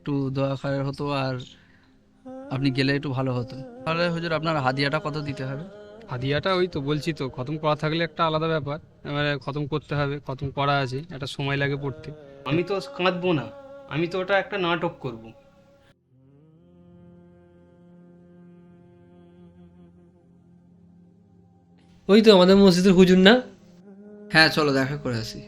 একটু দোয়া খায়ের হতো, আর আপনি গেলে একটু ভালো হতো। তাহলে হুজুর আপনার হাদিয়াটা কত দিতে হবে? হাদিয়াটা ওই তো বলছি তো, খতম করা থাকলে একটা আলাদা ব্যাপার। এবারে খতম করতে হবে, খতম করা আছে, একটা সময় লাগে পড়তে। আমি তো কাঁদবো না, আমি তো ওটা একটা নাটক করব। ওই তো আমাদের মসজিদের হুজুর না? হ্যাঁ, চলো দেখা করে আসি।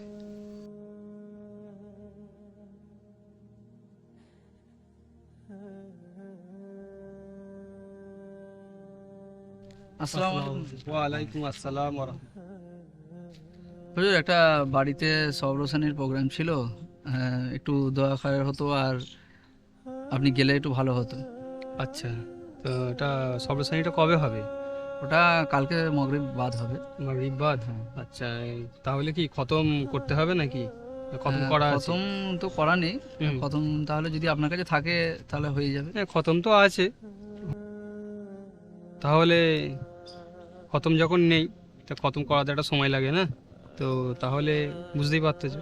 আসসালামু আলাইকুম। ওয়ালাইকুম আসসালাম হুজুর একটা বাড়িতে সব রোশানির প্রোগ্রাম ছিল, একটু দোয়া খায়ের হতো, আর আপনি গেলে একটু ভালো হতো। আচ্ছা, তো এটা সর্বশ্রেণীটা কবে হবে? ওটা কালকে মাগরিব বাদ হবে। মাগরিব বাদ? হ্যাঁ। আচ্ছা, তাহলে কি খতম করতে হবে নাকি? খতম করা আছে? খতম তো করা নেই। হুম। খতম তাহলে যদি আপনার কাছে থাকে তাহলে হয়ে যাবে। হ্যাঁ, খতম তো আছে। তাহলে খতম যখন নেই, তা খতম করাতে একটা সময় লাগে না? তো তাহলে বুঝতেই পারতেছো।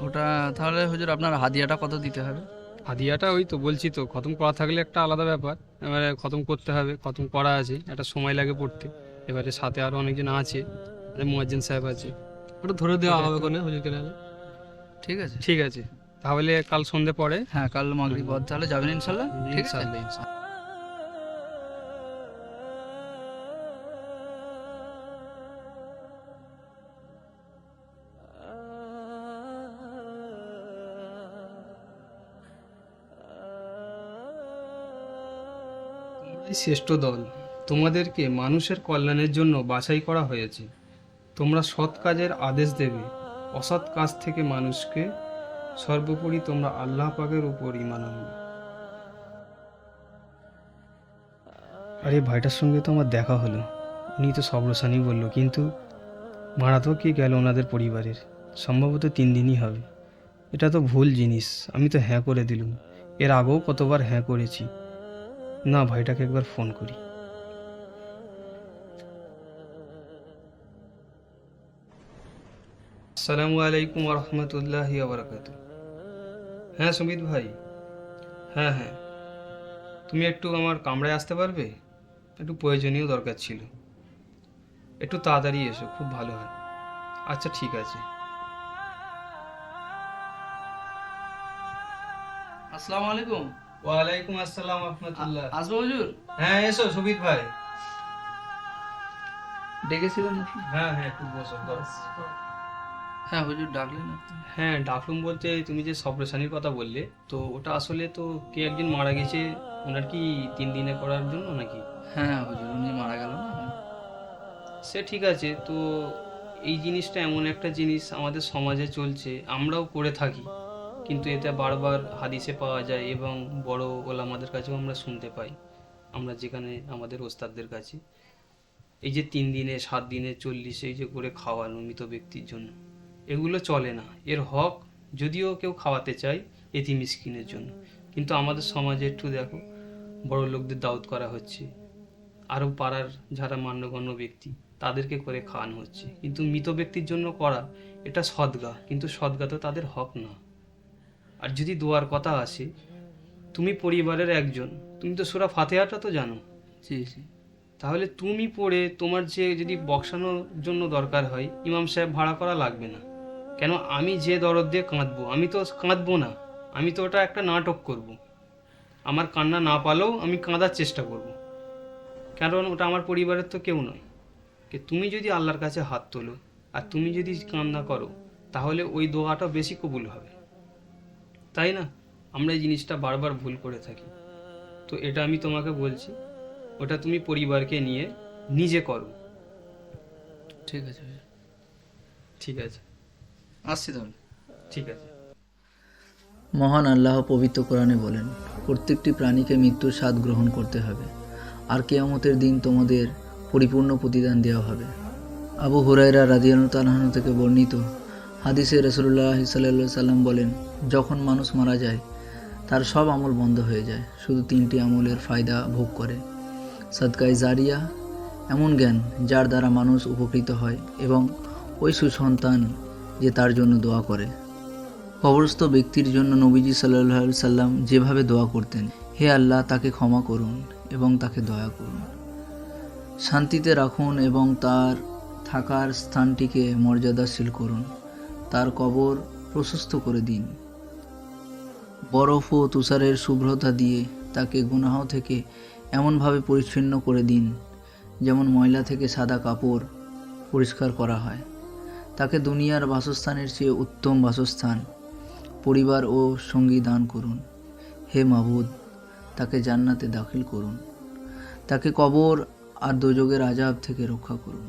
ওটা তাহলে হুজুর আপনার হাদিয়াটা কত দিতে হবে? হাদিয়াটা ওই তো বলছি তো, খতম করা থাকলে একটা আলাদা ব্যাপার। এবারে খতম করতে হবে, খতম করা আছে, একটা সময় লাগে পড়তে। এবারে সাথে আরো অনেকজন আছে, মুয়াজ্জিন সাহেব আছে। ওটা ধরে দেওয়া ওটা হবে একটু কোনে হুজুরকে নাহলে। ঠিক আছে। ঠিক আছে। তাহলে কাল সন্ধে পরে। হ্যাঁ, কাল মাগরিব বাদ তাহলে যাবেন ইনশাল্লাহ। ঠিক আছে। ইনশাল্লাহ ইনশাল্লাহ। তোমরাই শ্রেষ্ঠ দল, তোমাদেরকে মানুষের কল্যাণের জন্য বাছাই করা হয়েছে। তোমরা সৎ কাজের আদেশ দেবে, অসৎ কাজ থেকে মানুষকে। সর্বোপরি তোমরা আল্লাহ পাকের উপর ঈমান আনবে। আরে ভাইটার সঙ্গে তো আমার দেখা হলো, উনি তো সব্রসানই বললো, কিন্তু মারা তো কি গেল ওনাদের পরিবারের, সম্ভবত 3 দিনই হবে। এটা তো ভুল জিনিস, আমি তো হ্যাঁ করে দিলুম। এর আগেও কতবার হ্যাঁ করেছি। না, ভাইটাকে একবার ফোন করি। আসসালামু আলাইকুম রহমতুল্লাহি বারাকাতু। হ্যাঁ সুমিত ভাই। হ্যাঁ হ্যাঁ, তুমি একটু আমার কামরায় আসতে পারবে? একটু প্রয়োজনীয় দরকার ছিল। একটু তাড়াতাড়ি এসো, খুব ভালো হয়। আচ্ছা ঠিক আছে। আসসালামু আলাইকুম। ওয়ালাইকুম আসসালাম রহমতুল্লাহ। আসবো হুজুর? হ্যাঁ এসো সুমিত ভাই। ডেকেছিলেন আপনি? হ্যাঁ হ্যাঁ, একটু বসো বস। হ্যাঁ হুজুর, ডাকলেন আপনি? হ্যাঁ ডাকলুম বলতে, তুমি যে সব্রসানির কথা বললে, তো ওটা আসলে তো কে একজন মারা গেছে, ওনার কি 3 দিনে করার জন্য নাকি? হ্যাঁ হুজুর, উনি মারা গেল না। সে ঠিক আছে, তো এই জিনিসটা এমন একটা জিনিস আমাদের সমাজে চলছে, আমরাও করে থাকি, কিন্তু এটা বারবার হাদিসে পাওয়া যায় এবং বড় ওলামাদের কাছেও আমরা শুনতে পাই, আমরা যেখানে আমাদের ওস্তাদদের কাছে। এই যে 3 দিনে 7 দিনে 40 এই যে করে খাওয়ানো মৃত ব্যক্তির জন্য, এগুলো চলে না। এর হক যদিও কেউ খাওয়াতে চায় এতিম মিসকিনের জন্য, কিন্তু আমাদের সমাজে একটু দেখো, বড় লোকদের দাওয়াত করা হচ্ছে, আরও পাড়ার যারা মান্যগণ্য ব্যক্তি তাদেরকে করে খাওয়ানো হচ্ছে, কিন্তু মৃত ব্যক্তির জন্য করা এটা সদগা, কিন্তু সদগা তো তাদের হক না। আর যদি দোয়ার কথা আসে, তুমি পরিবারের একজন, তুমি তো সূরা ফাতিহাটা তো জানো। জি জি। তাহলে তুমি পড়ে, তোমার যে যদি বক্সানোর জন্য দরকার হয়, ইমাম সাহেব ভাড়া করা লাগবে না। কেন, আমি যে দরদ দিয়ে কাঁদবো, আমি তো কাঁদবো না, আমি তো ওটা একটা নাটক করব। আমার কান্না না পালেও আমি কাঁদার চেষ্টা করব, কারণ ওটা আমার পরিবারের তো কেউ নয়। তুমি যদি আল্লাহর কাছে হাত তোলো আর তুমি যদি কান্না করো, তাহলে ওই দোয়াটা বেশি কবুল হবে, তাই না? আমরা এই জিনিসটা বারবার ভুল করে থাকি। তো এটা আমি তোমাকে বলছি, ওটা তুমি পরিবারকে নিয়ে নিজে করো। ঠিক আছে হুজুর। ঠিক আছে। আসছি তাহলে। ঠিক আছে। মহান আল্লাহ পবিত্র কোরআনে বলেন, প্রত্যেকটি প্রাণীকে মৃত্যুর স্বাদ গ্রহণ করতে হবে, আর কিয়ামতের দিন তোমাদের পরিপূর্ণ প্রতিদান দেওয়া হবে। আবু হুরায়রা রাদিয়াল্লাহু তাআলা আনহু থেকে বর্ণিত হাদিসে রাসূলুল্লাহ সাল্লাল্লাহু আলাইহি সাল্লাম বলেন, যখন মানুষ মারা যায় তার সব আমল বন্ধ হয়ে যায়, শুধু 3টি আমলের ফায়দা ভোগ করে। সাদকায়ে জারিয়া, এমন জ্ঞান যার দ্বারা মানুষ উপকৃত হয়, এবং ওই সুসন্তান যে তার জন্য দোয়া করে। কবরস্থ ব্যক্তির জন্য নবীজি সাল্লাল্লাহু আলাইহি সাল্লাম যেভাবে দোয়া করতেন, হে আল্লাহ তাকে ক্ষমা করুন এবং তাকে দয়া করুন, শান্তিতে রাখুন এবং তার থাকার স্থানটিকে মর্যাদাশীল করুন, তার কবর প্রশস্ত করে দিন, বরফ ও তুষারের শুভ্রতা দিয়ে তাকে গুনাহ থেকে এমনভাবে পরিচ্ছন্ন করে দিন যেমন ময়লা থেকে সাদা কাপড় পরিষ্কার করা হয়। তাকে দুনিয়ার বাসস্থানের চেয়ে উত্তম বাসস্থান, পরিবার ও সঙ্গী দান করুন। হে মাবুদ, তাকে জান্নাতে দাখিল করুন, তাকে কবর আর দোজখের আযাব থেকে রক্ষা করুন।